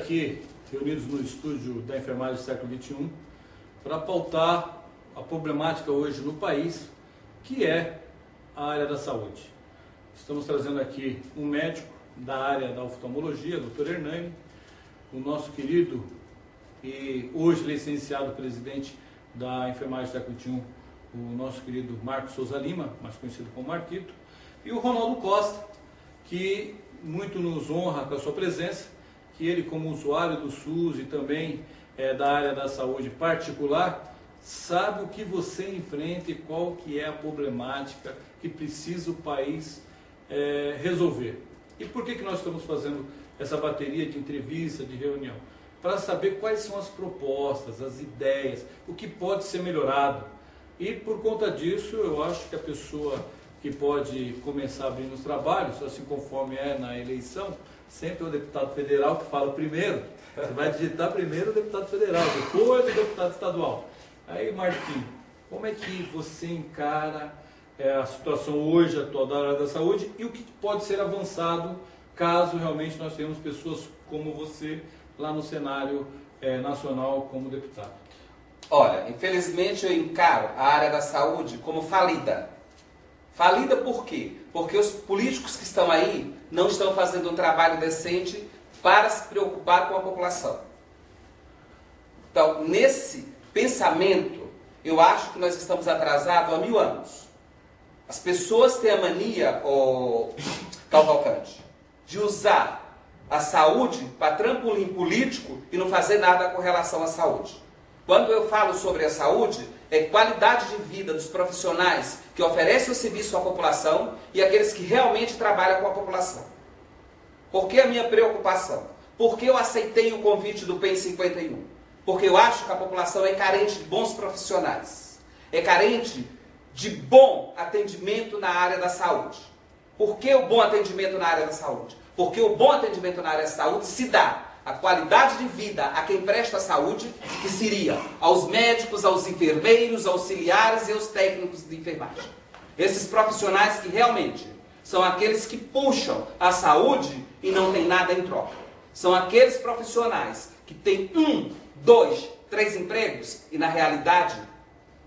aqui reunidos no estúdio da enfermagem do século XXI para pautar a problemática hoje no país, que é a área da saúde. Estamos trazendo aqui um médico da área da oftalmologia, Dr. Hernani, o nosso querido e hoje licenciado presidente da enfermagem do século XXI, o nosso querido Marcos Souza Lima, mais conhecido como Marquito, e o Ronaldo Costa, que muito nos honra com a sua presença, que ele como usuário do SUS e também da área da saúde particular, sabe o que você enfrenta e qual que é a problemática que precisa o país resolver. E por que nós estamos fazendo essa bateria de entrevista, de reunião? Para saber quais são as propostas, as ideias, o que pode ser melhorado. E por conta disso, eu acho que a pessoa que pode começar abrindo os trabalhos, assim conforme é na eleição, sempre é o deputado federal que fala primeiro. Você vai digitar primeiro o deputado federal, depois o deputado estadual. Aí, Marquinhos, como é que você encara a situação hoje atual da área da saúde e o que pode ser avançado caso realmente nós tenhamos pessoas como você lá no cenário nacional como deputado? Olha, infelizmente eu encaro a área da saúde como falida. Falida por quê? Porque os políticos que estão aí não estão fazendo um trabalho decente para se preocupar com a população. Então, nesse pensamento, eu acho que nós estamos atrasados há 1000 anos. As pessoas têm a mania, Cavalcante, de usar a saúde para trampolim político e não fazer nada com relação à saúde. Quando eu falo sobre a saúde, é qualidade de vida dos profissionais que oferecem o serviço à população e aqueles que realmente trabalham com a população. Por que a minha preocupação? Porque eu aceitei o convite do PEN 51? Porque eu acho que a população é carente de bons profissionais. É carente de bom atendimento na área da saúde. Por que o bom atendimento na área da saúde? Porque o bom atendimento na área da saúde se dá a qualidade de vida a quem presta saúde, que seria aos médicos, aos enfermeiros, auxiliares e aos técnicos de enfermagem. Esses profissionais que realmente são aqueles que puxam a saúde e não tem nada em troca. São aqueles profissionais que têm 1, 2, 3 empregos e na realidade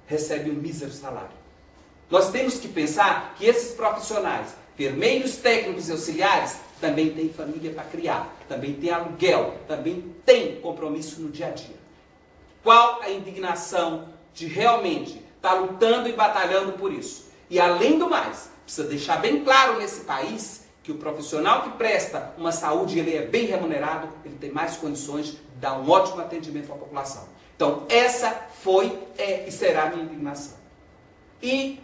recebem um mísero salário. Nós temos que pensar que esses profissionais, enfermeiros, técnicos e auxiliares, também tem família para criar, também tem aluguel, também tem compromisso no dia a dia. Qual a indignação de realmente estar lutando e batalhando por isso? E além do mais, precisa deixar bem claro nesse país que o profissional que presta uma saúde, ele é bem remunerado, ele tem mais condições de dar um ótimo atendimento à população. Então essa foi, e será a minha indignação. E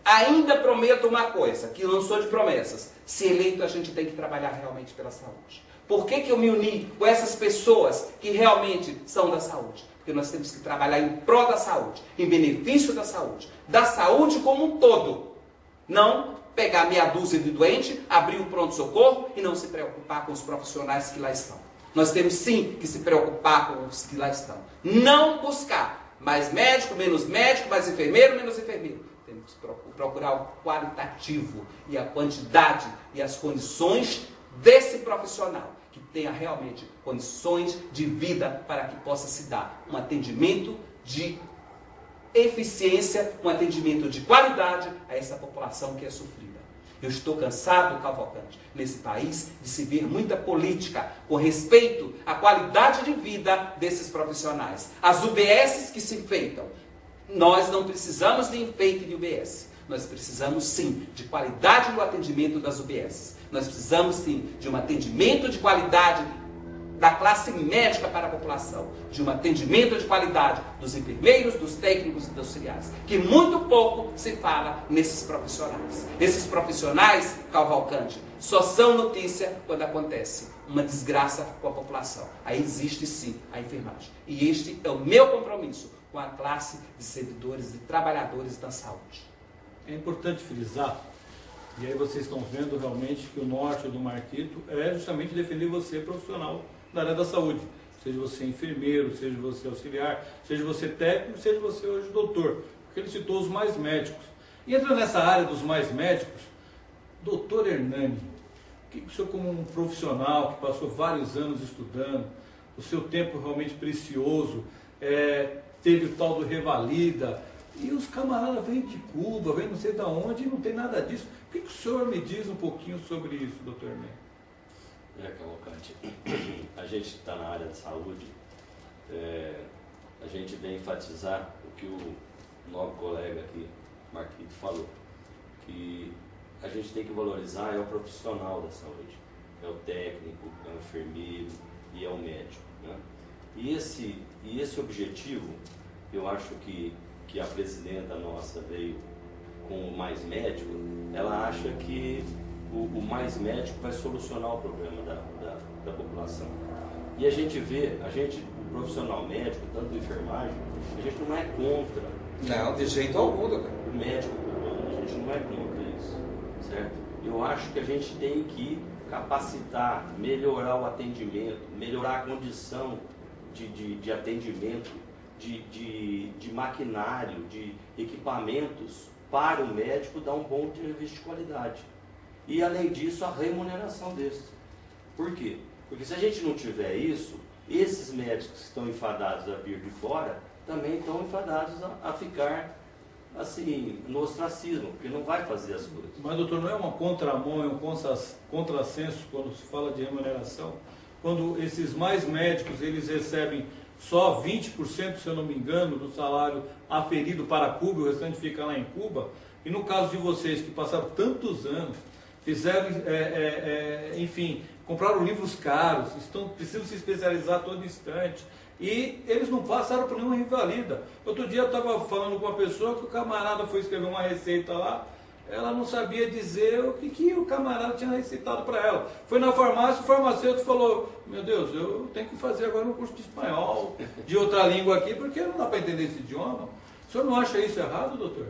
ainda prometo uma coisa, que não sou de promessas. Se eleito, a gente tem que trabalhar realmente pela saúde. Por que eu me uni com essas pessoas que realmente são da saúde? Porque nós temos que trabalhar em prol da saúde, em benefício da saúde como um todo. Não pegar meia dúzia de doente, abrir um pronto-socorro e não se preocupar com os profissionais que lá estão. Nós temos sim que se preocupar com os que lá estão. Não buscar mais médico, mais enfermeiro, menos enfermeiro. Temos que procurar o qualitativo e a quantidade e as condições desse profissional, que tenha realmente condições de vida para que possa se dar um atendimento de eficiência, um atendimento de qualidade a essa população que é sofrida. Eu estou cansado, Cavalcante, nesse país, de se ver muita política com respeito à qualidade de vida desses profissionais. As UBSs que se enfeitam. Nós não precisamos de enfeite de UBS. Nós precisamos sim de qualidade no atendimento das UBSs. Nós precisamos sim de um atendimento de qualidade da classe médica para a população. De um atendimento de qualidade dos enfermeiros, dos técnicos e dos auxiliares. Que muito pouco se fala nesses profissionais. Esses profissionais, Cavalcante, só são notícia quando acontece uma desgraça com a população. Aí existe sim a enfermagem. E este é o meu compromisso com a classe de servidores e trabalhadores da saúde. É importante frisar, e aí vocês estão vendo realmente que o norte do Marquito é justamente defender você profissional da área da saúde. Seja você enfermeiro, seja você auxiliar, seja você técnico, seja você hoje doutor. Porque ele citou os mais médicos. E entra nessa área dos mais médicos, doutor Hernani, que o senhor, como um profissional que passou vários anos estudando, o seu tempo realmente precioso, teve o tal do Revalida, e os camaradas vêm de Cuba, vêm não sei de onde, e não tem nada disso. O que o senhor me diz um pouquinho sobre isso, doutor Hermênio? Cavalcante, a gente está na área de saúde, a gente vem enfatizar o que o novo colega aqui, Marquito, falou, que a gente tem que valorizar o profissional da saúde, é o técnico, é o enfermeiro e é o médico, né? E esse objetivo, eu acho que a presidenta nossa veio com o Mais Médico, ela acha que o Mais Médico vai solucionar o problema da população. E a gente vê, o profissional médico, tanto de enfermagem, a gente não é contra. Não, de jeito algum, doutor. O médico cubano, a gente não é contra isso, certo? Eu acho que a gente tem que capacitar, melhorar o atendimento, melhorar a condição de atendimento, de maquinário, de equipamentos para o médico dar um bom serviço de qualidade. E além disso, a remuneração desse. Por quê? Porque se a gente não tiver isso, esses médicos que estão enfadados a vir de fora, também estão enfadados a ficar assim, no ostracismo, porque não vai fazer as coisas. Mas, doutor, não é uma contramão, é um contrassenso quando se fala de remuneração? Quando esses mais médicos, eles recebem só 20%, se eu não me engano, do salário aferido para Cuba, o restante fica lá em Cuba. E no caso de vocês que passaram tantos anos, fizeram, enfim, compraram livros caros, precisam se especializar a todo instante, e eles não passaram por nenhuma Revalida. Outro dia eu estava falando com uma pessoa que o camarada foi escrever uma receita lá, ela não sabia dizer o que o camarada tinha receitado para ela. Foi na farmácia, o farmacêutico falou, meu Deus, eu tenho que fazer agora um curso de espanhol, de outra língua aqui, porque não dá para entender esse idioma. O senhor não acha isso errado, doutor?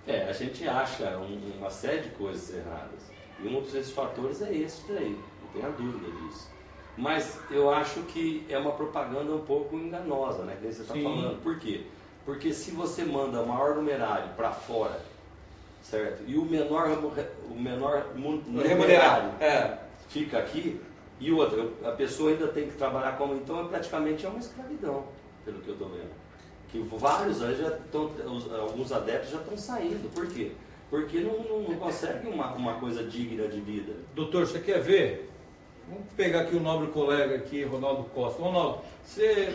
A gente acha uma série de coisas erradas. E um desses fatores é esse daí, não tenha dúvida disso. Mas eu acho que é uma propaganda um pouco enganosa, né? Que você está falando. Por quê? Porque se você manda o maior numerário para fora, certo? E o menor numerário fica aqui, e outra, a pessoa ainda tem que trabalhar como, então praticamente é uma escravidão, pelo que eu estou vendo. Que vários alguns adeptos já estão saindo. Por quê? Porque não conseguem uma coisa digna de vida. Doutor, você quer ver? Vamos pegar aqui o nobre colega aqui, Ronaldo Costa. Ronaldo, você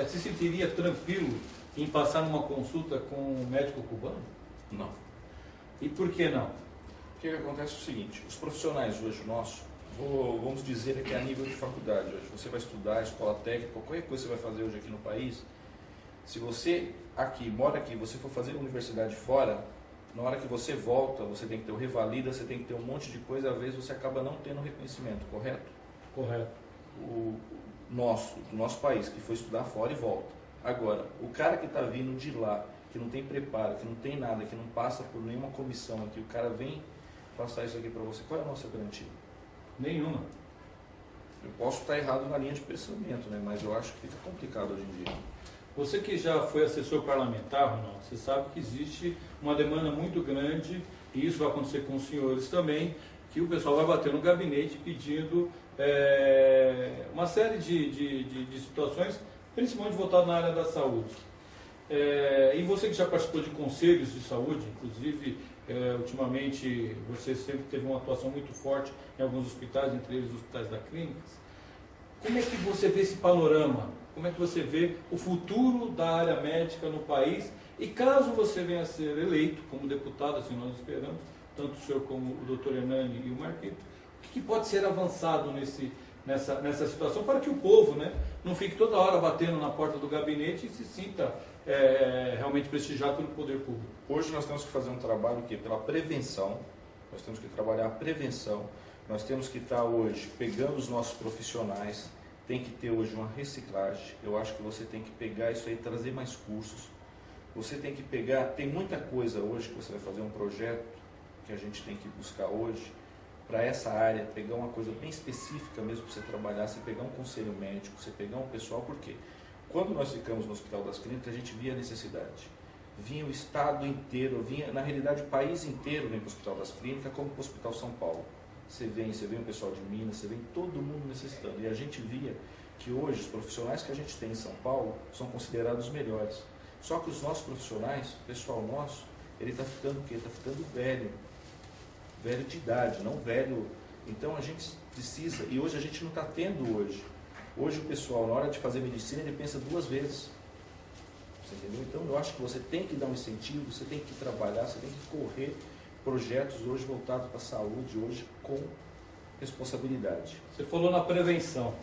se sentiria tranquilo em passar numa consulta com um médico cubano? Não. E por que não? Porque acontece o seguinte, os profissionais hoje nossos, vamos dizer que é a nível de faculdade hoje, você vai estudar, escola técnica, qualquer coisa que você vai fazer hoje aqui no país, se você mora aqui, você for fazer universidade fora, na hora que você volta, você tem que ter o Revalida, você tem que ter um monte de coisa, às vezes você acaba não tendo reconhecimento, correto? Correto. Do nosso país, que foi estudar fora e volta. Agora, o cara que está vindo de lá, que não tem preparo, que não tem nada, que não passa por nenhuma comissão aqui, o cara vem passar isso aqui para você, qual é a nossa garantia? Nenhuma. Eu posso estar errado na linha de pensamento, né? Mas eu acho que fica complicado hoje em dia. Você que já foi assessor parlamentar, Ronaldo, você sabe que existe uma demanda muito grande, e isso vai acontecer com os senhores também, que o pessoal vai bater no gabinete pedindo uma série de situações, principalmente voltadas na área da saúde. E você que já participou de conselhos de saúde, inclusive, ultimamente você sempre teve uma atuação muito forte em alguns hospitais, entre eles os hospitais da Clínicas. Como é que você vê esse panorama? Como é que você vê o futuro da área médica no país? E caso você venha a ser eleito como deputado, assim nós esperamos, tanto o senhor como o doutor Hernani e o Marquito, o que pode ser avançado nessa situação para que o povo, né, não fique toda hora batendo na porta do gabinete e se sinta realmente prestigiado pelo poder público? Hoje nós temos que fazer um trabalho pela prevenção, nós temos que trabalhar a prevenção, nós temos que estar hoje pegando os nossos profissionais, tem que ter hoje uma reciclagem, eu acho que você tem que pegar isso aí, trazer mais cursos, você tem que pegar, tem muita coisa hoje que você vai fazer um projeto que a gente tem que buscar hoje, para essa área, pegar uma coisa bem específica mesmo para você trabalhar, você pegar um conselho médico, você pegar um pessoal, por quê? Quando nós ficamos no Hospital das Clínicas, a gente via a necessidade. Vinha o estado inteiro, na realidade o país inteiro vem para o Hospital das Clínicas, como para o Hospital São Paulo. você vem o pessoal de Minas, você vem todo mundo necessitando. E a gente via que hoje os profissionais que a gente tem em São Paulo são considerados os melhores. Só que os nossos profissionais, o pessoal nosso, ele está ficando o quê? Está ficando velho. Velho de idade, não velho. Então a gente precisa, e hoje a gente não está tendo hoje. Hoje o pessoal, na hora de fazer medicina, ele pensa 2 vezes. Você entendeu? Então eu acho que você tem que dar um incentivo, você tem que trabalhar, você tem que correr projetos hoje voltados para a saúde, hoje com responsabilidade. Você falou na prevenção.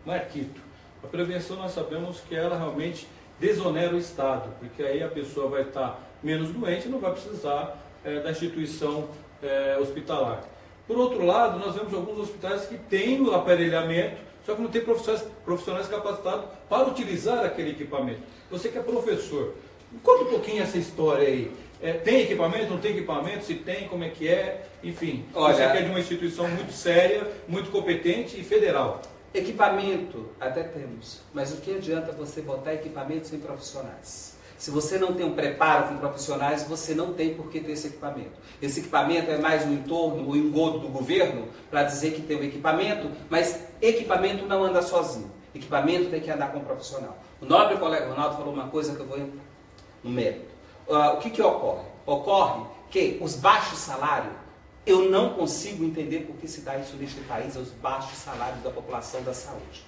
Marquito, a prevenção nós sabemos que ela realmente desonera o Estado, porque aí a pessoa vai estar menos doente e não vai precisar da instituição hospitalar. Por outro lado, nós vemos alguns hospitais que têm o aparelhamento, só que não tem profissionais capacitados para utilizar aquele equipamento. Você que é professor, conta um pouquinho essa história aí. Tem equipamento, não tem equipamento? Se tem, como é que é? Enfim, olha, você que é de uma instituição muito séria, muito competente e federal. Equipamento até temos, mas o que adianta você botar equipamento sem profissionais? Se você não tem um preparo com profissionais, você não tem por que ter esse equipamento. Esse equipamento é mais um entorno, um engodo do governo para dizer que tem um equipamento, mas equipamento não anda sozinho. Equipamento tem que andar com um profissional. O nobre colega Ronaldo falou uma coisa que eu vou no mérito. O que ocorre? Ocorre que os baixos salários, eu não consigo entender por que se dá isso neste país, os baixos salários da população da saúde.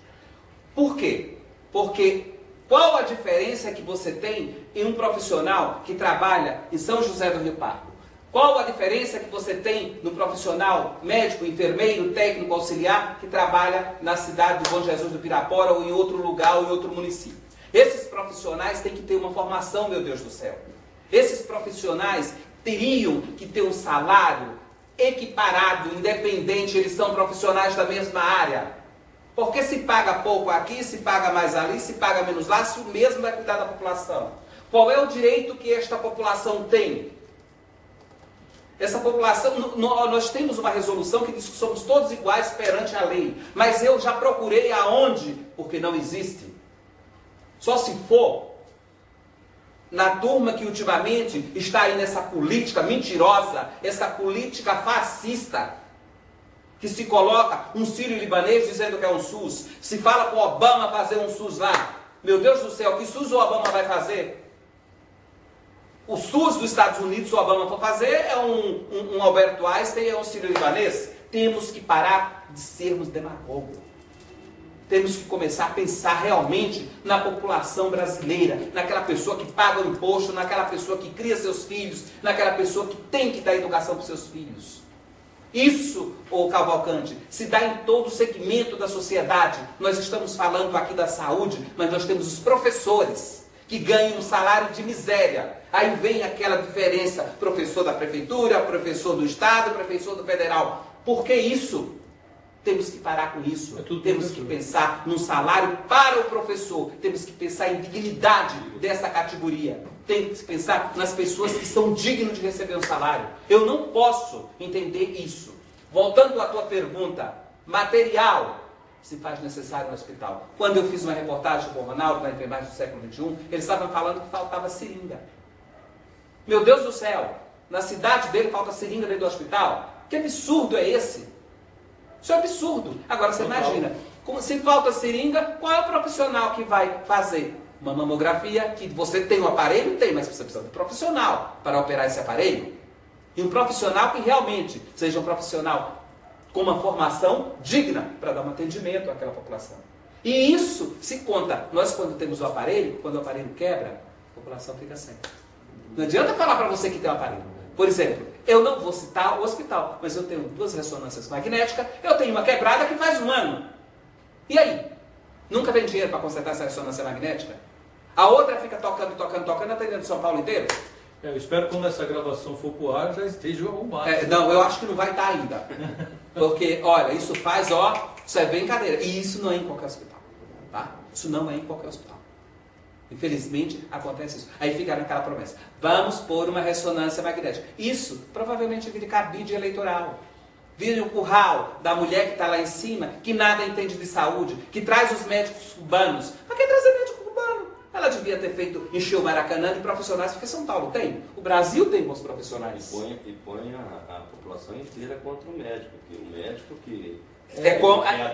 Por quê? Porque qual a diferença que você tem em um profissional que trabalha em São José do Rio Pardo? Qual a diferença que você tem no profissional médico, enfermeiro, técnico, auxiliar que trabalha na cidade do Bom Jesus do Pirapora ou em outro lugar ou em outro município? Esses profissionais têm que ter uma formação, meu Deus do céu. Esses profissionais teriam que ter um salário equiparado, independente, eles são profissionais da mesma área. Porque se paga pouco aqui, se paga mais ali, se paga menos lá, se o mesmo vai cuidar da população. Qual é o direito que esta população tem? Essa população, nós temos uma resolução que diz que somos todos iguais perante a lei. Mas eu já procurei aonde? Porque não existe. Só se for na turma que ultimamente está aí nessa política mentirosa, essa política fascista, que se coloca um sírio-libanês dizendo que é um SUS, se fala para o Obama fazer um SUS lá. Meu Deus do céu, que SUS o Obama vai fazer? O SUS dos Estados Unidos, o Obama for fazer, é um Alberto Einstein, é um sírio-libanês. Temos que parar de sermos demagogos. Temos que começar a pensar realmente na população brasileira, naquela pessoa que paga o imposto, naquela pessoa que cria seus filhos, naquela pessoa que tem que dar educação para os seus filhos. Isso, ô Cavalcante, se dá em todo o segmento da sociedade. Nós estamos falando aqui da saúde, mas nós temos os professores que ganham um salário de miséria. Aí vem aquela diferença, professor da prefeitura, professor do estado, professor do federal. Por que isso? Temos que parar com isso. Temos que pensar num salário para o professor. Temos que pensar em dignidade dessa categoria. Temos que pensar nas pessoas que são dignas de receber um salário. Eu não posso entender isso. Voltando à tua pergunta, material se faz necessário no hospital. Quando eu fiz uma reportagem com o Ronaldo na enfermagem do século XXI, eles estavam falando que faltava seringa. Meu Deus do céu, na cidade dele falta seringa dentro do hospital? Que absurdo é esse? Isso é absurdo. Agora você imagina, se falta seringa, qual é o profissional que vai fazer uma mamografia? Que você tem um aparelho? Tem, mas você precisa de um profissional para operar esse aparelho. E um profissional que realmente seja um profissional com uma formação digna para dar um atendimento àquela população. E isso se conta. Nós, quando temos o aparelho, quando o aparelho quebra, a população fica sem. Não adianta falar para você que tem um aparelho. Por exemplo, eu não vou citar o hospital, mas eu tenho 2 ressonâncias magnéticas, eu tenho uma quebrada que faz 1 ano. E aí? Nunca tem dinheiro para consertar essa ressonância magnética? A outra fica tocando, atendendo São Paulo inteiro? Eu espero que quando essa gravação for pro ar já esteja arrumado. Não, eu acho que não vai estar ainda. Porque, olha, isso faz, isso é brincadeira. E isso não é em qualquer hospital. Tá? Isso não é em qualquer hospital. Infelizmente, acontece isso. Aí fica naquela promessa. Vamos pôr uma ressonância magnética. Isso provavelmente vira cabide eleitoral. Vira o curral da mulher que está lá em cima, que nada entende de saúde, que traz os médicos cubanos. Mas quem trazer médico cubano? Ela devia ter encher o Maracanã de profissionais, porque São Paulo tem. O Brasil tem bons profissionais. E põe a população inteira contra o médico, porque o médico que...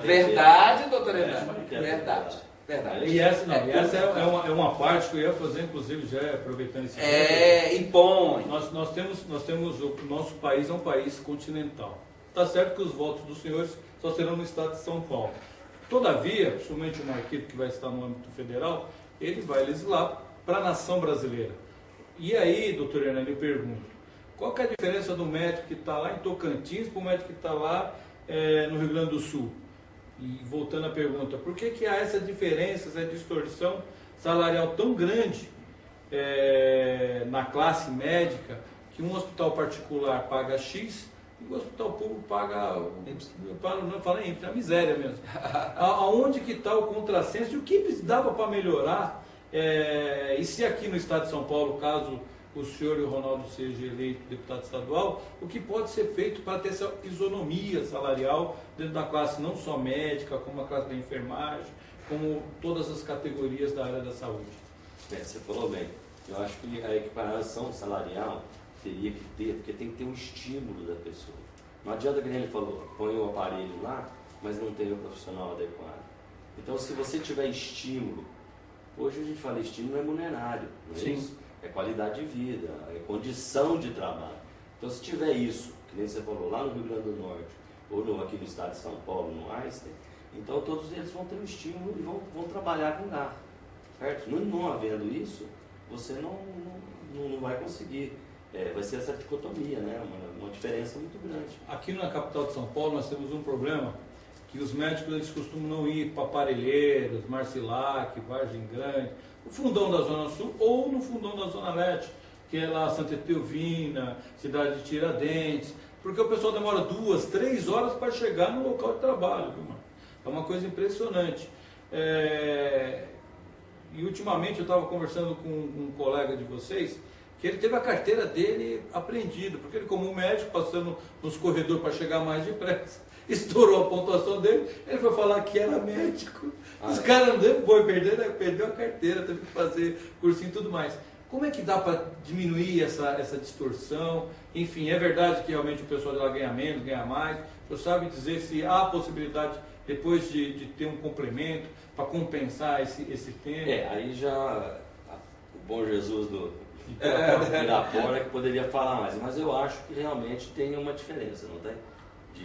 Verdade, doutor Renan. Verdade. Verdade. E essa é uma parte que eu ia fazer, inclusive, já aproveitando esse impõe. Nós temos o nosso país é um país continental. Está certo que os votos dos senhores só serão no estado de São Paulo. Todavia, principalmente o Marquito, que vai estar no âmbito federal, ele vai legislar para a nação brasileira. E aí, doutor Hernani, eu pergunto, qual que é a diferença do médico que está lá em Tocantins para o médico que está lá no Rio Grande do Sul? E voltando à pergunta, por que há essa diferença, essa distorção salarial tão grande na classe médica, que um hospital particular paga X e o hospital público paga, não fala em a miséria mesmo. Aonde que está o contrassenso e o que dava para melhorar? E se aqui no estado de São Paulo, caso o senhor e o Ronaldo seja eleito deputado estadual, o que pode ser feito para ter essa isonomia salarial dentro da classe não só médica, como a classe da enfermagem, como todas as categorias da área da saúde? Você falou bem. Eu acho que a equiparação salarial teria que ter, porque tem que ter um estímulo da pessoa. Não adianta, que nem ele falou, põe o aparelho lá, mas não tem o profissional adequado. Então, se você tiver estímulo, hoje a gente fala estímulo remunerário, não é Sim. isso? É qualidade de vida, é condição de trabalho. Então, se tiver isso, que nem você falou, lá no Rio Grande do Norte, ou aqui no estado de São Paulo, no Einstein, então todos eles vão ter um estímulo e vão trabalhar com garra, certo? Não havendo isso, você não vai conseguir. Vai ser essa dicotomia, né? Uma diferença muito grande. Aqui na capital de São Paulo nós temos um problema, que os médicos eles costumam não ir para Parelheiros, Marcilac, Vargem Grande, no fundão da Zona Sul ou no fundão da Zona Leste, que é lá Santa Etelvina, cidade de Tiradentes, porque o pessoal demora 2, 3 horas para chegar no local de trabalho, viu, mano? É uma coisa impressionante. E ultimamente eu estava conversando com um colega de vocês, que ele teve a carteira dele apreendida, porque ele, como médico, passando nos corredores para chegar mais depressa, estourou a pontuação dele, ele foi falar que era médico. Os caras não deram boi, perdeu a carteira, teve que fazer cursinho e tudo mais. Como é que dá para diminuir essa distorção? Enfim, é verdade que realmente o pessoal de lá ganha menos, ganha mais. O senhor sabe dizer se há a possibilidade, depois de ter um complemento, para compensar esse tempo? Aí já o bom Jesus do Pirapora que poderia falar mais, mas eu acho que realmente tem uma diferença, não tem?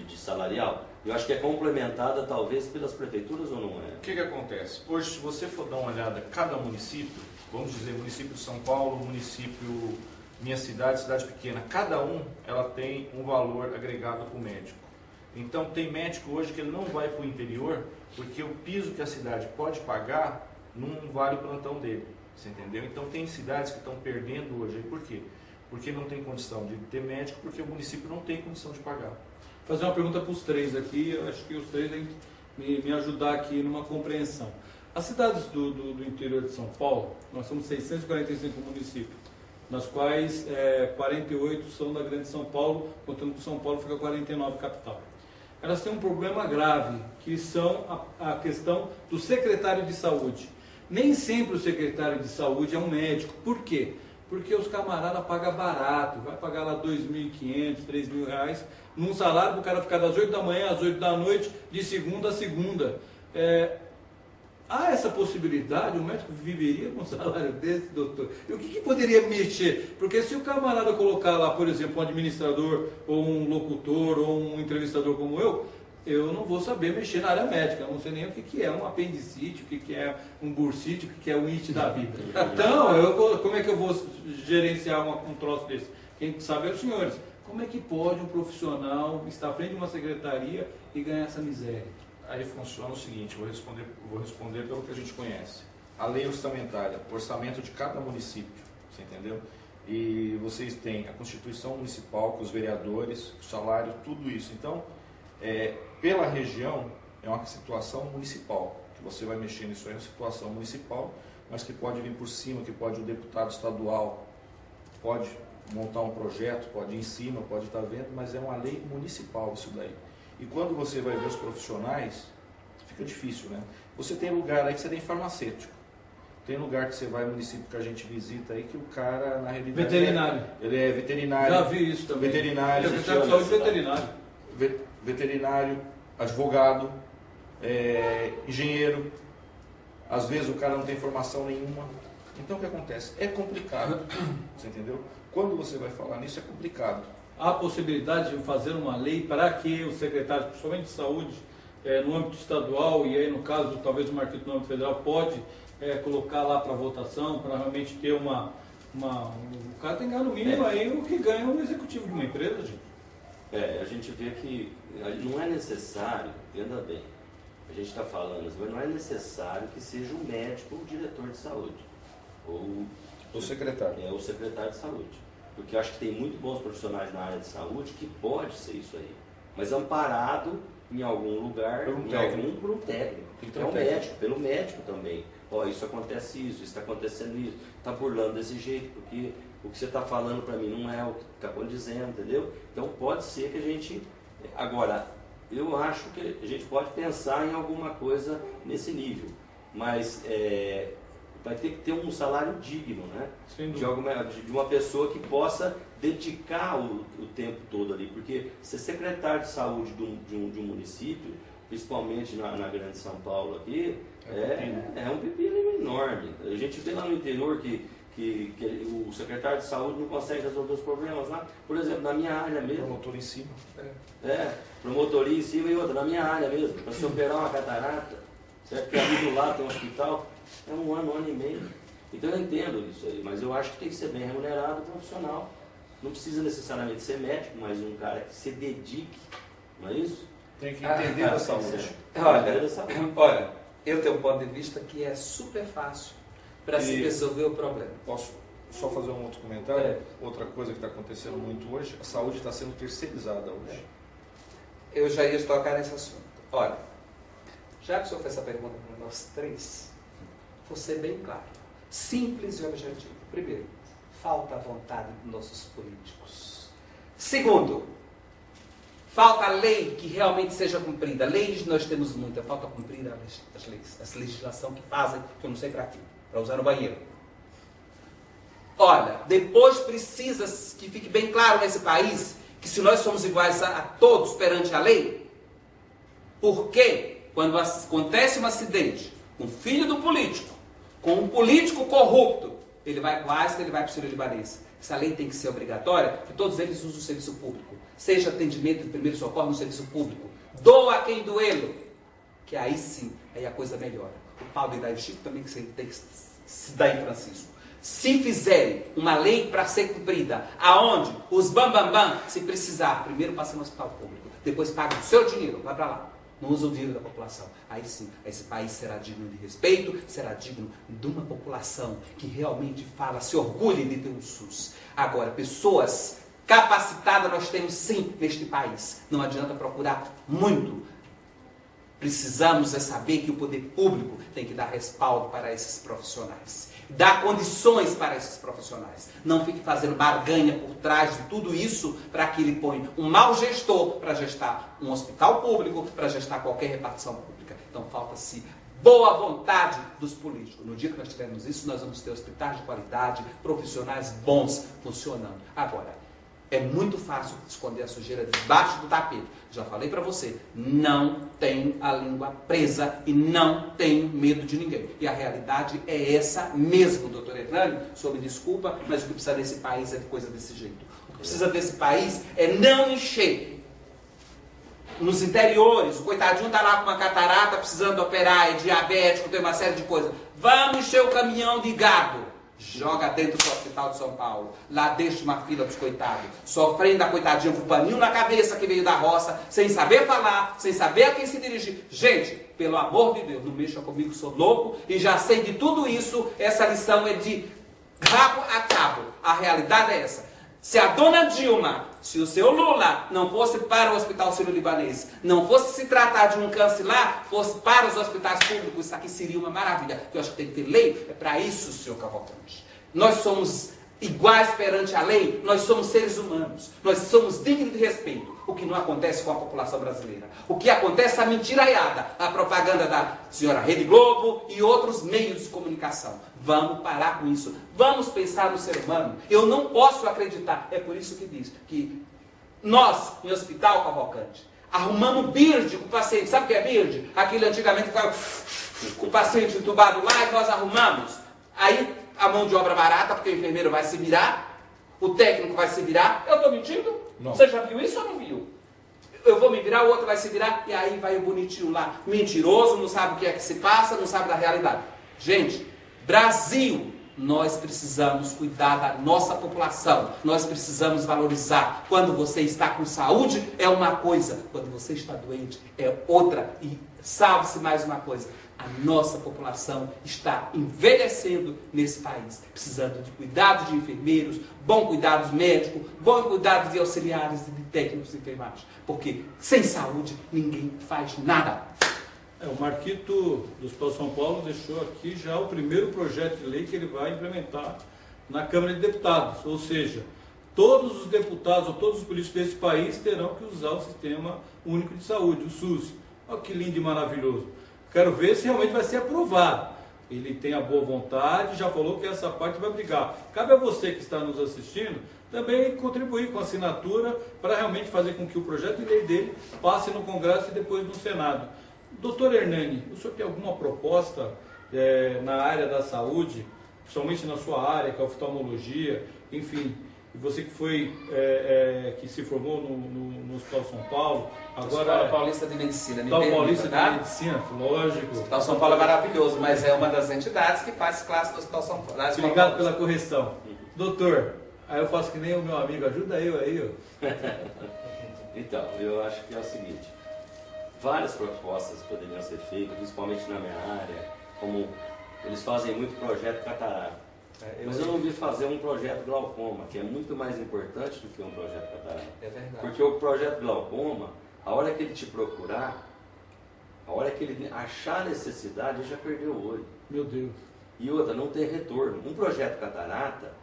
De salarial. Eu acho que é complementada talvez pelas prefeituras ou não é? O que acontece? Hoje, se você for dar uma olhada, cada município, vamos dizer, município de São Paulo, município, minha cidade pequena, cada ela tem um valor agregado para o médico. Então, tem médico hoje que ele não vai para o interior, porque o piso que a cidade pode pagar não vale o plantão dele, você entendeu? Então, tem cidades que estão perdendo hoje. Por quê? Porque não tem condição de ter médico, porque o município não tem condição de pagar. Vou fazer uma pergunta para os três aqui, eu acho que os três têm que me ajudar aqui numa compreensão. As cidades do interior de São Paulo, nós somos 645 municípios, nas quais 48 são da Grande São Paulo, contando que São Paulo fica 49 capital. Elas têm um problema grave, que são a questão do secretário de saúde. Nem sempre o secretário de saúde é um médico. Por quê? Porque os camaradas pagam barato, vai pagar lá R$2.500, R$3.000, num salário para o cara ficar das 8 da manhã às 8 da noite, de segunda a segunda. Há essa possibilidade? O médico viveria com um salário desse, doutor? E o que poderia mexer? Porque se o camarada colocar lá, por exemplo, um administrador, ou um locutor, ou um entrevistador como eu não vou saber mexer na área médica, eu não sei nem o que é um apendicite, o que é um bursite, o que é um IT da vida. Então, como é que eu vou gerenciar um troço desse? Quem sabe é os senhores. Como é que pode um profissional estar à frente de uma secretaria e ganhar essa miséria? Aí funciona o seguinte, vou responder pelo que a gente conhece. A lei orçamentária, o orçamento de cada município, você entendeu? E vocês têm a Constituição Municipal, com os vereadores, o salário, tudo isso. Então, pela região, é uma situação municipal, que você vai mexer nisso aí, é uma situação municipal, mas que pode vir por cima, que pode o deputado estadual, pode montar um projeto, pode ir em cima, pode estar vendo, mas é uma lei municipal isso daí. E quando você vai ver os profissionais, fica difícil, né? Você tem lugar aí que você tem farmacêutico. Tem lugar que você vai, município que a gente visita aí, que o cara, na realidade... Veterinário. Ele é veterinário. Já vi isso também. Veterinário. Secretário de Saúde veterinário. Veterinário, advogado, engenheiro. Às vezes o cara não tem formação nenhuma. Então o que acontece? É complicado. Você entendeu? Quando você vai falar nisso é complicado. Há possibilidade de fazer uma lei para que o secretário, principalmente de saúde, no âmbito estadual, e aí no caso talvez o Marquito no âmbito federal, pode colocar lá para votação, para realmente ter o cara tem que ganhar no mínimo aí o que ganha um executivo de uma empresa, gente. A gente vê que não é necessário, entenda bem, a gente está falando, mas não é necessário que seja um médico ou um diretor de saúde. Ou o secretário. O secretário de saúde. Porque eu acho que tem muito bons profissionais na área de saúde que pode ser isso aí. Mas amparado em algum lugar, por um técnico. Que é o médico, pelo médico também. Ó, isso acontece isso está acontecendo isso, está burlando desse jeito, porque o que você está falando para mim não é o que está condizendo, entendeu? Então pode ser que a gente... Agora, eu acho que a gente pode pensar em alguma coisa nesse nível, mas vai ter que ter um salário digno, né? De uma pessoa que possa dedicar o tempo todo ali, porque ser secretário de saúde de um município, principalmente na grande São Paulo aqui, é um pepino enorme. A gente vê lá no interior que o secretário de saúde não consegue resolver os problemas lá. Por exemplo, na minha área mesmo. Promotor em cima. Promotoria em cima e outra, na minha área mesmo. Para se operar uma catarata, certo? Que ali do lado tem um hospital, é um ano e meio. Então eu entendo isso aí, mas eu acho que tem que ser bem remunerado, profissional. Não precisa necessariamente ser médico, mas um cara que se dedique, não é isso? Tem que entender a saúde. Olha, eu tenho um ponto de vista que é super fácil para se resolver o problema. Posso só fazer um outro comentário? Outra coisa que está acontecendo muito hoje, a saúde está sendo terceirizada hoje. Eu já ia tocar nesse assunto. Olha, já que o senhor fez essa pergunta para nós três, vou ser bem claro, simples e objetivo. Primeiro, falta vontade dos nossos políticos. Segundo, falta lei que realmente seja cumprida. Leis nós temos muita, falta cumprir as leis, as legislação que fazem, que eu não sei para quê, para usar no banheiro. Olha, depois precisa que fique bem claro nesse país que se nós somos iguais a todos perante a lei, porque quando acontece um acidente com o filho do político, com um político corrupto, ele vai para o sírio-libanês. Essa lei tem que ser obrigatória, que todos eles usem o serviço público. Seja atendimento de primeiro socorro no serviço público. Doa a quem doê-lo. Que aí sim, aí a coisa melhora. O Paulo e Chico também tem que se dar em Francisco. Se fizerem uma lei para ser cumprida, aonde os bambambam, se precisar, primeiro passa no hospital público, depois paga o seu dinheiro, vai para lá. Não usa o dinheiro da população. Aí sim, esse país será digno de respeito, será digno de uma população que realmente fala, se orgulhe de ter um SUS. Agora, pessoas capacitadas nós temos sim neste país. Não adianta procurar muito. Precisamos saber que o poder público tem que dar respaldo para esses profissionais. Dar condições para esses profissionais. Não fique fazendo barganha por trás de tudo isso para que ele ponha um mau gestor para gestar um hospital público, para gestar qualquer repartição pública. Então falta-se boa vontade dos políticos. No dia que nós tivermos isso, nós vamos ter hospitais de qualidade, profissionais bons funcionando. Agora, é muito fácil esconder a sujeira debaixo do tapete. Já falei para você, não tenho a língua presa e não tenho medo de ninguém. E a realidade é essa mesmo, doutor Hernani. Sob desculpa, mas o que precisa desse país é de coisa desse jeito. O que precisa desse país é não encher. Nos interiores, o coitadinho está lá com uma catarata, precisando operar, é diabético, tem uma série de coisas. Vamos encher o caminhão de gado. Joga dentro do Hospital de São Paulo. Lá deixa uma fila dos coitados. Sofrendo a coitadinha com o paninho na cabeça que veio da roça, sem saber falar, sem saber a quem se dirigir. Gente, pelo amor de Deus, não mexa comigo, sou louco e já sei de tudo isso. Essa lição é de rabo a cabo. A realidade é essa. Se a dona Dilma, se o seu Lula não fosse para o Hospital Sírio-Libanês, não fosse se tratar de um câncer lá, fosse para os hospitais públicos, isso aqui seria uma maravilha. Eu acho que tem que ter lei, é para isso, senhor Cavalcante. Nós somos iguais perante a lei, nós somos seres humanos, nós somos dignos de respeito. O que não acontece com a população brasileira. O que acontece é a mentiraiada, a propaganda da senhora Rede Globo e outros meios de comunicação. Vamos parar com isso. Vamos pensar no ser humano. Eu não posso acreditar. É por isso que diz que nós, em Hospital Cavalcante, arrumamos bird com o paciente. Sabe o que é bird? Aquele antigamente que ficava com o paciente entubado lá e nós arrumamos. Aí a mão de obra barata, porque o enfermeiro vai se virar, o técnico vai se virar. Eu estou mentindo? Não. Você já viu isso ou não viu? Eu vou me virar, o outro vai se virar, e aí vai o bonitinho lá, mentiroso, não sabe o que é que se passa, não sabe da realidade. Gente, Brasil, nós precisamos cuidar da nossa população, nós precisamos valorizar. Quando você está com saúde, é uma coisa, quando você está doente, é outra. E salve-se mais uma coisa, a nossa população está envelhecendo nesse país, precisando de cuidado de enfermeiros, bom cuidado médico, bom cuidado de auxiliares e de técnicos de enfermagem. Porque sem saúde ninguém faz nada. O Marquito do Hospital São Paulo deixou aqui já o primeiro projeto de lei que ele vai implementar na Câmara de Deputados. Ou seja, todos os deputados ou todos os políticos desse país terão que usar o Sistema Único de Saúde, o SUS. Olha que lindo e maravilhoso. Quero ver se realmente vai ser aprovado. Ele tem a boa vontade, já falou que essa parte vai brigar. Cabe a você que está nos assistindo também contribuir com a assinatura para realmente fazer com que o projeto de lei dele passe no Congresso e depois no Senado. Doutor Hernani, o senhor tem alguma proposta na área da saúde, principalmente na sua área, que é a oftalmologia, enfim, você que foi, que se formou no Hospital São Paulo, agora... Hospital Paulista de Medicina, Hospital Paulista de Medicina, lógico. O Hospital São Paulo é maravilhoso, mas é uma das entidades que faz classe do Hospital São Paulo. Obrigado pela correção. Doutor, aí eu faço que nem o meu amigo, ajuda eu aí, ó. Então, eu acho que é o seguinte, várias propostas poderiam ser feitas, principalmente na minha área, como eles fazem muito projeto catarata. Mas eu não vi fazer um projeto glaucoma, que é muito mais importante do que um projeto catarata. É verdade. Porque o projeto glaucoma, a hora que ele te procurar, a hora que ele achar necessidade, ele já perdeu o olho. Meu Deus. E outra, não tem retorno. Um projeto catarata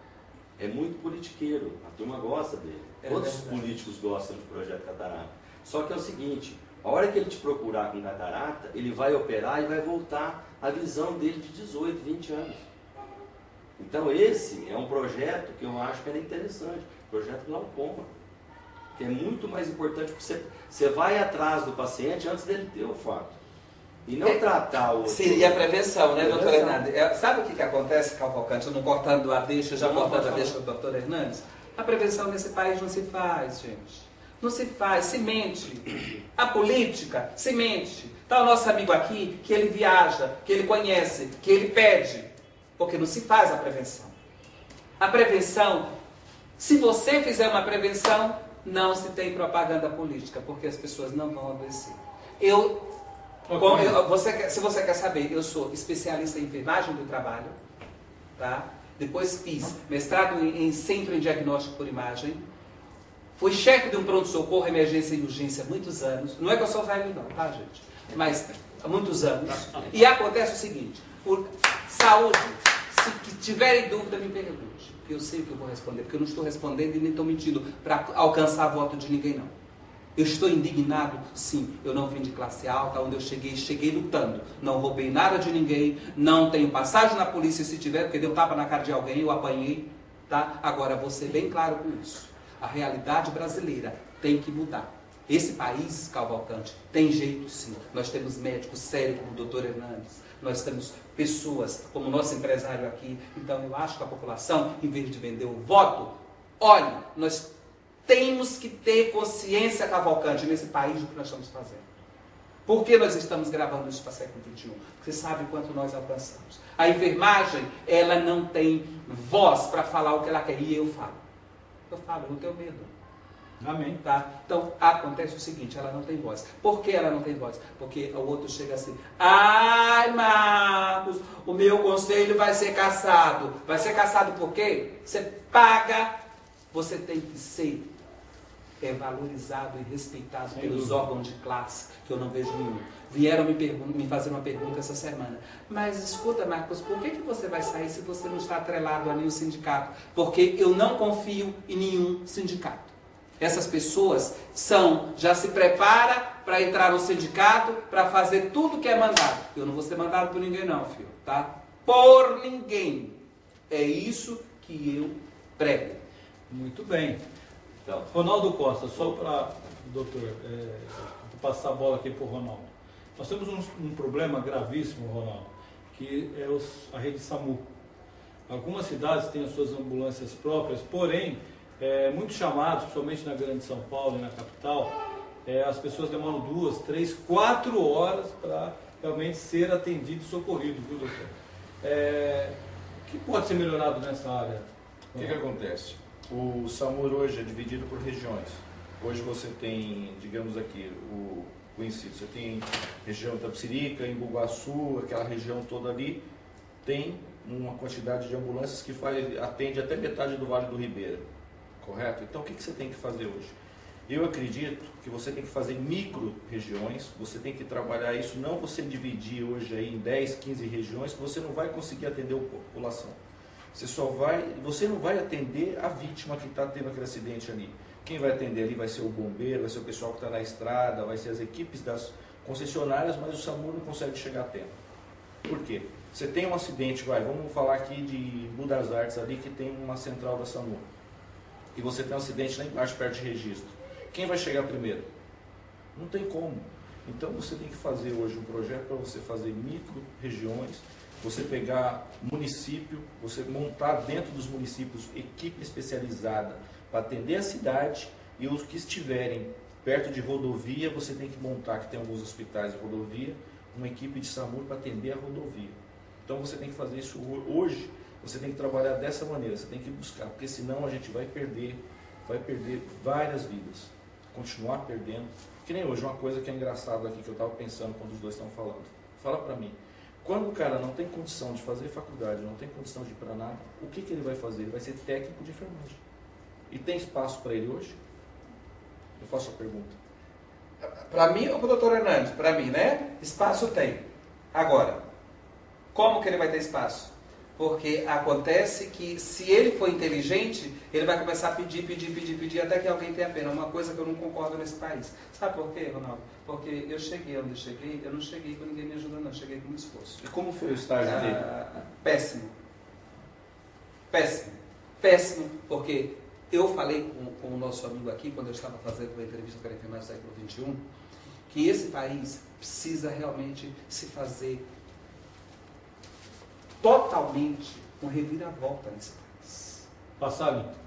é muito politiqueiro, a turma gosta dele. Todos os políticos gostam de projeto catarata. Só que é o seguinte, a hora que ele te procurar com catarata, ele vai operar e vai voltar a visão dele de 18, 20 anos. Então esse é um projeto que eu acho que era interessante, projeto glaucoma, que é muito mais importante, porque você vai atrás do paciente antes dele ter o fato, e não tratar o... Seria a prevenção, né, doutor Hernandes? Sabe o que acontece, Cavalcante, eu não cortando a deixa, já cortando a deixa do doutor Hernandes? A prevenção nesse país não se faz, gente. Não se faz, se mente. A política se mente. Está o nosso amigo aqui, que ele viaja, que ele conhece, que ele pede. Porque não se faz a prevenção. A prevenção, se você fizer uma prevenção, não se tem propaganda política, porque as pessoas não vão adoecer. Se você quer saber, eu sou especialista em enfermagem do trabalho, tá? Depois fiz mestrado em centro em diagnóstico por imagem, fui chefe de um pronto-socorro, emergência e urgência há muitos anos. Não é que eu sou velho não, tá, gente? Mas há muitos anos. E acontece o seguinte, por saúde, se tiverem dúvida, me pergunte. Que eu sei o que eu vou responder, porque eu não estou respondendo e nem estou mentindo para alcançar voto de ninguém, não. Eu estou indignado, sim. Eu não vim de classe alta, onde eu cheguei lutando. Não roubei nada de ninguém, não tenho passagem na polícia se tiver, porque deu tapa na cara de alguém, eu apanhei, tá? Agora, vou ser bem claro com isso. A realidade brasileira tem que mudar. Esse país, Cavalcante, tem jeito sim. Nós temos médicos sérios como o doutor Hernandes. Nós temos pessoas como o nosso empresário aqui. Então eu acho que a população, em vez de vender o voto, olhe, nós temos que ter consciência, Cavalcante, nesse país do que nós estamos fazendo. Por que nós estamos gravando isso para o século XXI? Porque você sabe quanto nós alcançamos. A enfermagem, ela não tem voz para falar o que ela quer. E eu falo. Eu não tenho medo. Amém. Tá? Então, acontece o seguinte, ela não tem voz. Por que ela não tem voz? Porque o outro chega assim, ai, Marcos, o meu conselho vai ser cassado. Vai ser cassado por quê? Você paga, você tem que ser é valorizado e respeitado Sem pelos dúvida. órgãos de classe, que eu não vejo nenhum. Vieram me fazer uma pergunta essa semana. Mas escuta, Marcos, por que você vai sair se você não está atrelado a nenhum sindicato? Porque eu não confio em nenhum sindicato. Essas pessoas já se prepara para entrar no sindicato, para fazer tudo que é mandado. Eu não vou ser mandado por ninguém não, filho, tá? Por ninguém. É isso que eu prego. Muito bem. Então, Ronaldo Costa, só para, doutor, vou passar a bola aqui para o Ronaldo. Nós temos um problema gravíssimo, Ronaldo, que é a rede SAMU. Algumas cidades têm as suas ambulâncias próprias, porém, muitos chamados, principalmente na grande São Paulo e na capital, as pessoas demoram 2, 3, 4 horas para realmente ser atendido e socorrido, viu, doutor? O que pode ser melhorado nessa área? O que acontece? O SAMU hoje é dividido por regiões. Hoje você tem, digamos aqui, o conhecido, você tem região Itapecerica, Embu-Guaçu, aquela região toda ali, tem uma quantidade de ambulâncias que atende até metade do Vale do Ribeira, correto? Então o que você tem que fazer hoje? Eu acredito que você tem que fazer micro-regiões, você tem que trabalhar isso, não você dividir hoje aí em 10, 15 regiões, que você não vai conseguir atender a população. Você não vai atender a vítima que está tendo aquele acidente ali. Quem vai atender ali vai ser o bombeiro, vai ser o pessoal que está na estrada, vai ser as equipes das concessionárias, mas o SAMU não consegue chegar a tempo. Por quê? Você tem um acidente, vamos falar aqui de Embu das Artes ali, que tem uma central da SAMU. E você tem um acidente lá embaixo, perto de Registro. Quem vai chegar primeiro? Não tem como. Então você tem que fazer hoje um projeto para você fazer micro-regiões, você pegar município, você montar dentro dos municípios equipe especializada para atender a cidade, e os que estiverem perto de rodovia, você tem que montar, que tem alguns hospitais de rodovia, uma equipe de SAMU para atender a rodovia. Então você tem que fazer isso hoje, você tem que trabalhar dessa maneira, você tem que buscar, porque senão a gente vai perder várias vidas, continuar perdendo. Que nem hoje, uma coisa que é engraçada aqui, que eu estava pensando quando os dois estão falando. Fala para mim, quando o cara não tem condição de fazer faculdade, não tem condição de ir para nada, o que ele vai fazer? Ele vai ser técnico de enfermagem. E tem espaço para ele hoje? Eu faço a pergunta. Para mim, ou para o doutor Hernandes? Para mim, né? Espaço tem. Agora, como que ele vai ter espaço? Porque acontece que, se ele for inteligente, ele vai começar a pedir, até que alguém tenha pena. Uma coisa que eu não concordo nesse país. Sabe por quê, Ronaldo? Porque eu cheguei onde cheguei, eu não cheguei com ninguém me ajudando, não. Eu cheguei com esforço. E como foi o estágio dele? Péssimo. Péssimo. Péssimo, porque eu falei com o nosso amigo aqui, quando eu estava fazendo uma entrevista para a enfermagem do século XXI, que esse país precisa realmente se fazer totalmente um reviravolta nesse país. Passar limpo.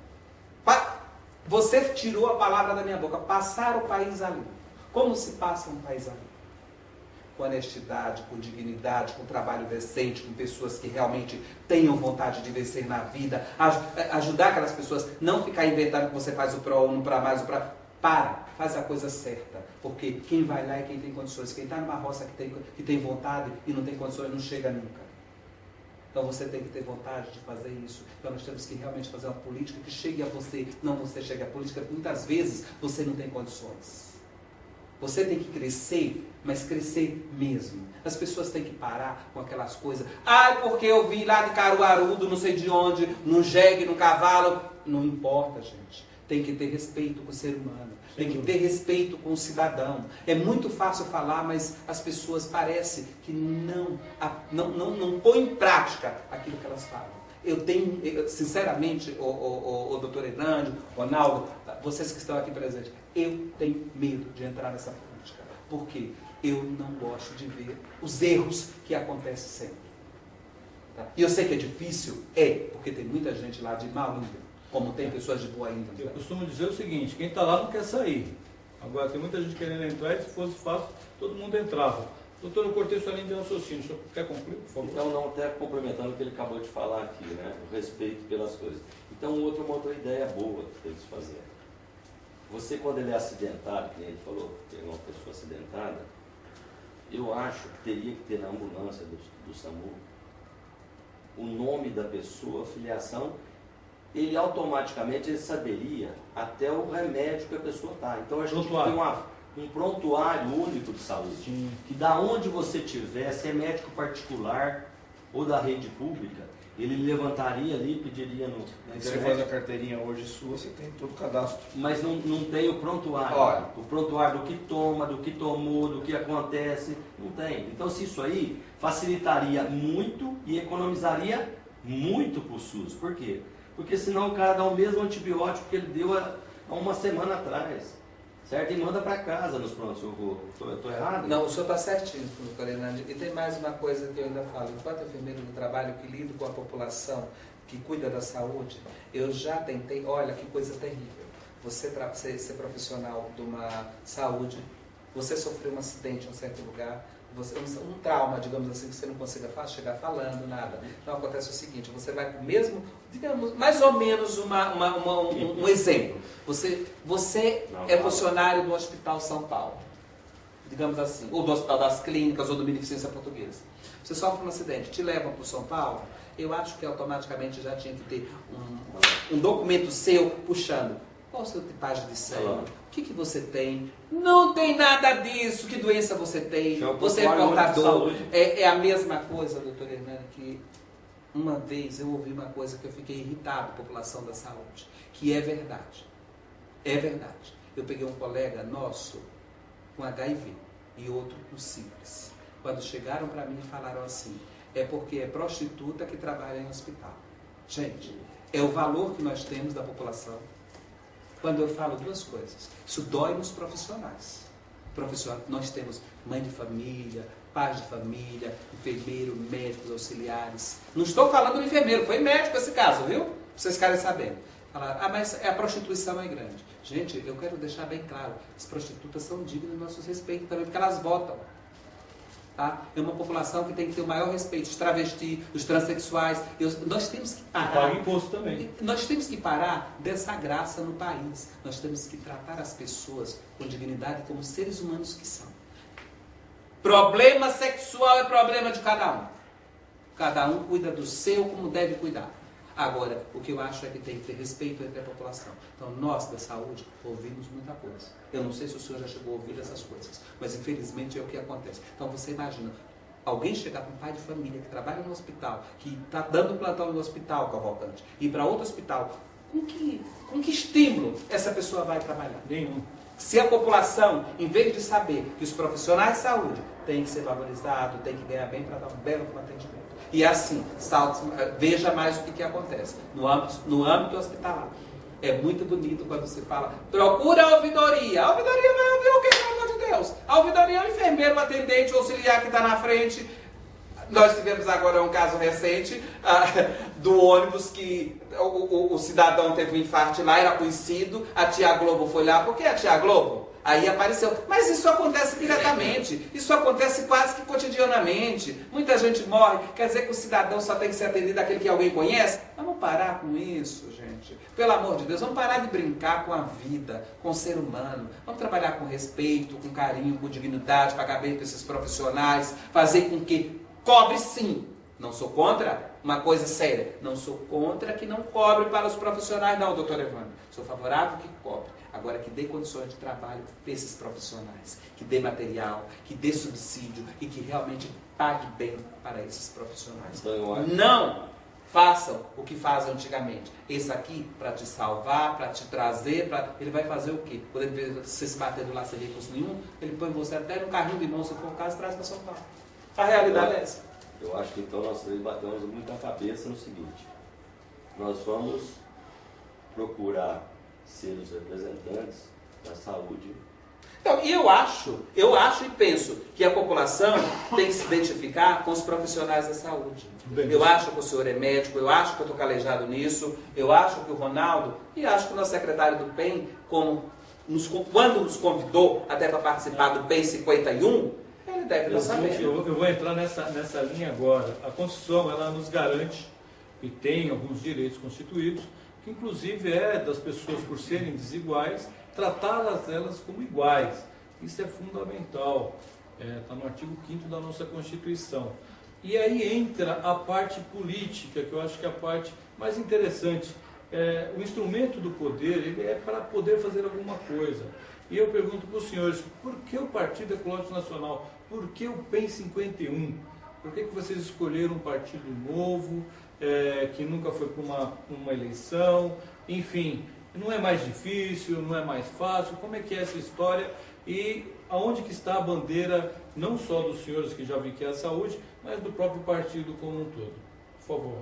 Você tirou a palavra da minha boca. Passar o país a limpo. Como se passa um país a limpo? Com honestidade, com dignidade, com trabalho decente, com pessoas que realmente tenham vontade de vencer na vida, ajudar aquelas pessoas, não ficar inventando que você faz o ProUni para mais, faz a coisa certa, porque quem vai lá é quem tem condições, quem está numa roça que tem vontade e não tem condições não chega nunca. Então você tem que ter vontade de fazer isso. Então nós temos que realmente fazer uma política que chegue a você, não você chegue à política, porque muitas vezes você não tem condições. Você tem que crescer, mas crescer mesmo. As pessoas têm que parar com aquelas coisas. Porque eu vim lá de Caruaru, não sei de onde, no jegue, no cavalo. Não importa, gente. Tem que ter respeito com o ser humano. Tem que ter respeito com o cidadão. É muito fácil falar, mas as pessoas parecem que não põem em prática aquilo que elas falam. Sinceramente, o doutor Hernandes, Ronaldo, vocês que estão aqui presentes, eu tenho medo de entrar nessa política. Porque eu não gosto de ver os erros que acontecem sempre. Tá? E eu sei que é difícil, porque tem muita gente lá de má índole, como tem pessoas de boa índole. Eu costumo dizer o seguinte, quem está lá não quer sair. Agora, tem muita gente querendo entrar e se fosse fácil, todo mundo entrava. Doutor, eu cortei sua linha de raciocínio. O senhor quer concluir, por favor? Então, não, até complementando o que ele acabou de falar aqui, né? O respeito pelas coisas. Então, uma outra ideia boa que tem que se fazer. Você, quando ele é acidentado, que ele falou, tem uma pessoa acidentada, eu acho que teria que ter na ambulância do SAMU o nome da pessoa, a filiação ele automaticamente ele saberia até o remédio que a pessoa está. Então a gente Prontuário. tem um prontuário único de saúde. Sim. Que da onde você tiver, se é médico particular ou da rede pública, ele levantaria ali, pediria na Você internet. faz a carteirinha hoje sua, você tem todo o cadastro. Mas não tem o prontuário. Olha. O prontuário do que toma, do que tomou, do que acontece, não tem. Então, se isso aí facilitaria muito e economizaria muito para o SUS. Por quê? Porque senão o cara dá o mesmo antibiótico que ele deu há uma semana atrás. Certo? E manda para casa nos pronto-socorro. Estou errado? Não, o senhor está certinho, doutor Hernandes. E tem mais uma coisa que eu ainda falo. Enquanto enfermeiro do trabalho que lido com a população, que cuida da saúde, eu já tentei, olha que coisa terrível. Você ser profissional de uma saúde, você sofreu um acidente em um certo lugar, um trauma, digamos assim, que você não consiga chegar falando, nada. Então acontece o seguinte, você vai com o mesmo, digamos, mais ou menos um exemplo. Você é funcionário do Hospital São Paulo, digamos assim, ou do Hospital das Clínicas, ou do Beneficência Portuguesa. Você sofre um acidente, te levam para o São Paulo, eu acho que automaticamente já tinha que ter um documento seu puxando. Qual a sua tipagem de sangue? O que você tem? Não tem nada disso. Que doença você tem? Você é portador. É a mesma coisa, doutor Hernandes, que uma vez eu ouvi uma coisa que eu fiquei irritado, população da saúde, que é verdade. É verdade. Eu peguei um colega nosso com HIV e outro com sífilis. Quando chegaram para mim e falaram assim, é porque é prostituta que trabalha em hospital. Gente, é o valor que nós temos da população. Quando eu falo duas coisas, isso dói nos profissionais. Nós temos mãe de família, pais de família, enfermeiro, médicos, auxiliares. Não estou falando do enfermeiro, foi médico esse caso, viu? Pra vocês ficarem sabendo. Falaram, mas a prostituição é grande. Gente, eu quero deixar bem claro, as prostitutas são dignas do nosso respeito também, porque elas votam. Tá? É uma população que tem que ter o maior respeito, os travestis, os transexuais. Nós temos que parar. Paga imposto também. Nós temos que parar dessa graça no país. Nós temos que tratar as pessoas com dignidade como seres humanos que são. Problema sexual é problema de cada um. Cada um cuida do seu como deve cuidar. Agora, o que eu acho é que tem que ter respeito entre a população. Então, nós da saúde ouvimos muita coisa. Eu não sei se o senhor já chegou a ouvir essas coisas, mas infelizmente é o que acontece. Então, você imagina, alguém chegar para um pai de família que trabalha no hospital, que está dando plantão no hospital, Cavalcante, ir para outro hospital, com que estímulo essa pessoa vai trabalhar? Nenhum. Se a população, em vez de saber que os profissionais de saúde têm que ser valorizados, têm que ganhar bem para dar um belo atendimento. E assim, veja mais o que acontece no âmbito hospitalar. É muito bonito quando se fala, procura a ouvidoria. A ouvidoria vai ouvir o que, pelo amor de Deus? A ouvidoria é o enfermeiro, o atendente, o auxiliar que está na frente. Nós tivemos agora um caso recente do ônibus que o cidadão teve um infarto lá, era conhecido, a tia Globo foi lá. Por que a tia Globo? Aí apareceu. Mas isso acontece diretamente, isso acontece quase que cotidianamente. Muita gente morre, quer dizer que o cidadão só tem que ser atendido aquele que alguém conhece? Vamos parar com isso, gente. Pelo amor de Deus, vamos parar de brincar com a vida, com o ser humano. Vamos trabalhar com respeito, com carinho, com dignidade, pagar bem para esses profissionais, fazer com que cobre sim. Não sou contra uma coisa séria. Não sou contra que não cobre para os profissionais, não, doutor Evandro. Sou favorável que cobre. Agora, que dê condições de trabalho para esses profissionais, que dê material, que dê subsídio e que realmente pague bem para esses profissionais. Não façam o que fazem antigamente. Esse aqui, para te salvar, para te trazer, ele vai fazer o quê? Quando ele vê você se batendo lá sem recurso nenhum, ele põe você até no carrinho de mão, se for o caso, traz para São Paulo. A realidade é essa. Eu acho que então nós três batemos muita cabeça no seguinte: nós vamos procurar ser os representantes da saúde. Então, e eu acho e penso que a população tem que se identificar com os profissionais da saúde. Eu acho que o senhor é médico, eu acho que eu estou calejado nisso, eu acho que o Ronaldo, e acho que o nosso secretário do PEN, quando nos convidou até para participar do PEN 51, ele deve estar sabendo. Eu vou entrar nessa linha agora. A Constituição, ela nos garante, e tem alguns direitos constituídos, que inclusive é das pessoas, por serem desiguais, tratá-las elas como iguais. Isso é fundamental. Está no artigo 5º da nossa Constituição. E aí entra a parte política, que eu acho que é a parte mais interessante. o instrumento do poder ele é para poder fazer alguma coisa. E eu pergunto para os senhores, por que o Partido Ecológico Nacional? Por que o PEN 51? Por que vocês escolheram um partido novo, que nunca foi para uma eleição? Enfim, não é mais difícil, não é mais fácil? Como é que é essa história? E aonde que está a bandeira, não só dos senhores que já vi que é a saúde, mas do próprio partido como um todo? Por favor.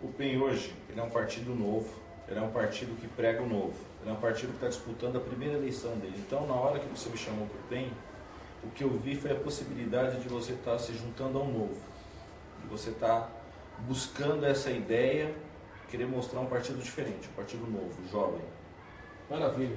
O PEN hoje, ele é um partido novo, ele é um partido que prega o novo, ele é um partido que está disputando a primeira eleição dele. Então, na hora que você me chamou para o PEN, o que eu vi foi a possibilidade de você estar se juntando ao novo, de você estar buscando essa ideia, querer mostrar um partido diferente, um partido novo, jovem. Maravilha.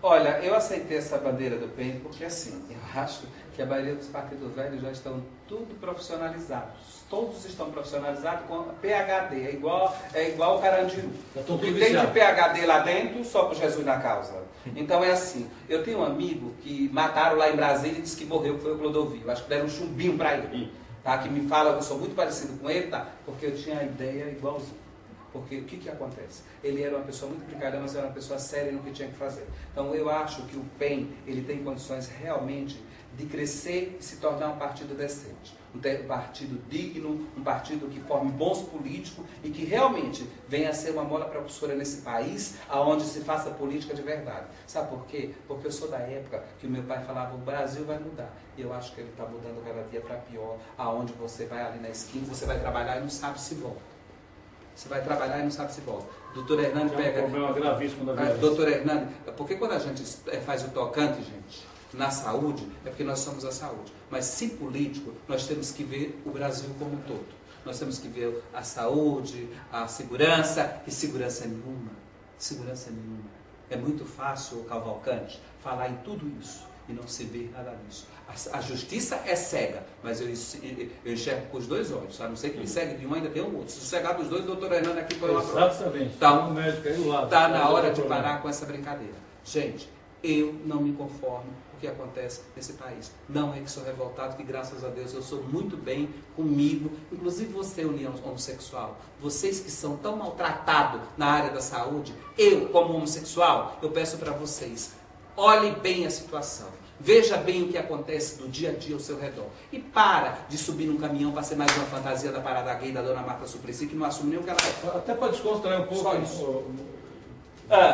Olha, eu aceitei essa bandeira do PEN porque, assim, eu acho que a maioria dos partidos velhos já estão tudo profissionalizados. Todos estão profissionalizados com PhD, é igual o Carandiru. O que tem de PhD lá dentro, só por Jesus na causa. Então é assim, eu tenho um amigo que mataram lá em Brasília e disse que morreu, que foi o Clodovil. Acho que deram um chumbinho para ele, tá? Que me fala que eu sou muito parecido com ele, tá? Porque eu tinha a ideia igualzinho. Porque o que acontece? Ele era uma pessoa muito brincalhão, mas era uma pessoa séria no que tinha que fazer. Então eu acho que o PEN, ele tem condições realmente de crescer e se tornar um partido decente. Um partido digno, um partido que forme bons políticos e que realmente venha a ser uma mola propulsora nesse país, aonde se faça política de verdade. Sabe por quê? Porque eu sou da época que o meu pai falava, o Brasil vai mudar. E eu acho que ele está mudando cada dia para pior, aonde você vai ali na esquina, você vai trabalhar e não sabe se volta. Você vai trabalhar e não sabe se volta. Doutor Hernani pega... É um problema gravíssimo da vida. Doutor Hernani, porque quando a gente faz o tocante, gente, na saúde, é porque nós somos a saúde. Mas sem político, nós temos que ver o Brasil como um todo. Nós temos que ver a saúde, a segurança, e segurança nenhuma. Segurança nenhuma. É muito fácil, Cavalcante, falar em tudo isso e não se ver nada disso. A justiça é cega, mas eu enxergo com os dois olhos. A não ser que me segue de um, ainda tem um outro. Se cegar dos dois, o doutor Hernani aqui foi uma prova. Exatamente. Está na hora de parar com essa brincadeira. Gente, eu não me conformo com o que acontece nesse país. Não é que sou revoltado, que graças a Deus eu sou muito bem comigo. Inclusive você, união homossexual. Vocês que são tão maltratados na área da saúde, eu, como homossexual, eu peço para vocês, olhem bem a situação. Veja bem o que acontece do dia a dia ao seu redor. E para de subir num caminhão para ser mais uma fantasia da parada gay da dona Marta Suplicy, que não assume nem o que ela é. Até para descontrair um pouco, só isso.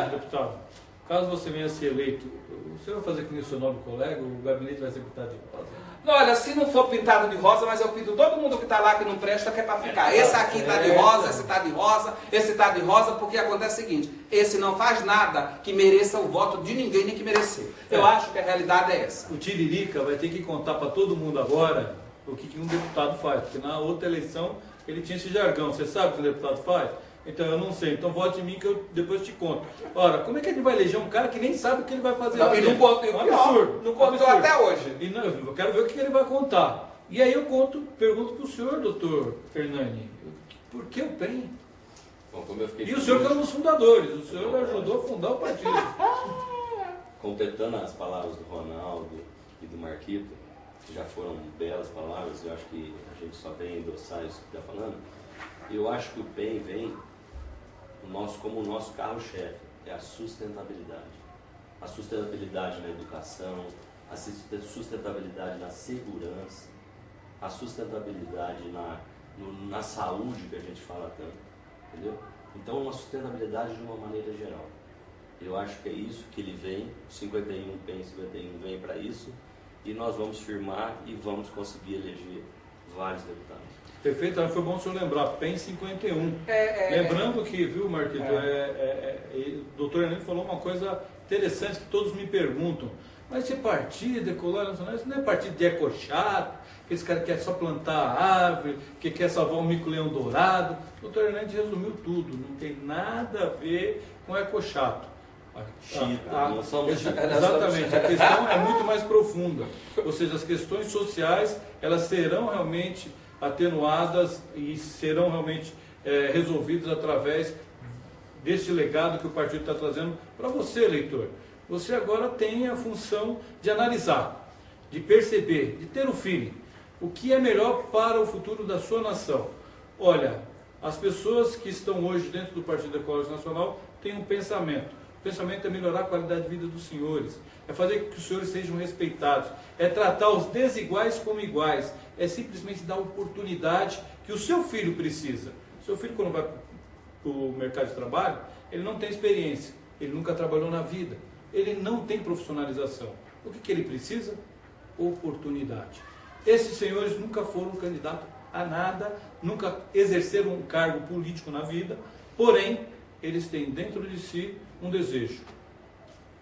Deputado, caso você venha a ser eleito, o senhor vai fazer com o seu nobre colega, o gabinete vai ser pintado de rosa? Olha, se não for pintado de rosa, mas eu pinto todo mundo que está lá que não presta, que é para ficar. Esse aqui está de rosa, esse está de rosa, esse está de rosa, porque acontece o seguinte, esse não faz nada que mereça o voto de ninguém, nem que mereceu. Eu acho que a realidade é essa. O Tiririca vai ter que contar para todo mundo agora o que um deputado faz, porque na outra eleição ele tinha esse jargão. Você sabe o que o deputado faz? Então eu não sei, então vote em mim que eu depois te conto. Ora, como é que ele vai eleger um cara que nem sabe o que ele vai fazer? Não, e não contou, absurdo. Não contou até hoje. E não, eu quero ver o que ele vai contar. E aí eu pergunto para o senhor, doutor Hernani, por que o PEN? Bom, como eu fiquei E o senhor que é um dos fundadores, o senhor ajudou a fundar o partido. Completando as palavras do Ronaldo e do Marquito, que já foram belas palavras, eu acho que a gente só vem endossar isso que está falando. Eu acho que o PEN vem como o nosso carro-chefe, é a sustentabilidade. A sustentabilidade na educação, a sustentabilidade na segurança, a sustentabilidade na saúde que a gente fala tanto, entendeu? Então, uma sustentabilidade de uma maneira geral. Eu acho que é isso que ele vem, 51 PEN 51 vem para isso, e nós vamos firmar e vamos conseguir eleger vários deputados. Perfeito, foi bom o senhor lembrar, PEN 51. Lembrando que, viu, Marquito, o doutor Hernani falou uma coisa interessante que todos me perguntam. Mas esse partido Ecológico Nacional, isso não é partido de ecochato, que esse cara quer só plantar árvore, que quer salvar o mico-leão dourado. O doutor Hernani resumiu tudo, não tem nada a ver com ecochato. Exatamente, a questão é muito mais profunda. Ou seja, as questões sociais, elas serão realmente atenuadas e serão realmente resolvidas através deste legado que o partido está trazendo para você, eleitor. Você agora tem a função de analisar, de perceber, de ter o feeling. O que é melhor para o futuro da sua nação? Olha, As pessoas que estão hoje dentro do Partido Ecológico Nacional têm um pensamento. O pensamento é melhorar a qualidade de vida dos senhores, é fazer com que os senhores sejam respeitados, é tratar os desiguais como iguais, é simplesmente dar oportunidade que o seu filho precisa. O seu filho, quando vai para o mercado de trabalho, ele não tem experiência, ele nunca trabalhou na vida, ele não tem profissionalização. O que ele precisa? Oportunidade. Esses senhores nunca foram candidatos a nada, nunca exerceram um cargo político na vida, porém, eles têm dentro de si um desejo,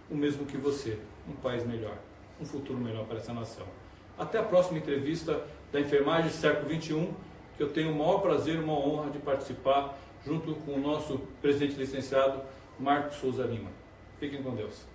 o mesmo que você, um país melhor, um futuro melhor para essa nação. Até a próxima entrevista da Enfermagem Século XXI, que eu tenho o maior prazer e uma honra de participar junto com o nosso presidente licenciado Marcos Souza Lima. Fiquem com Deus.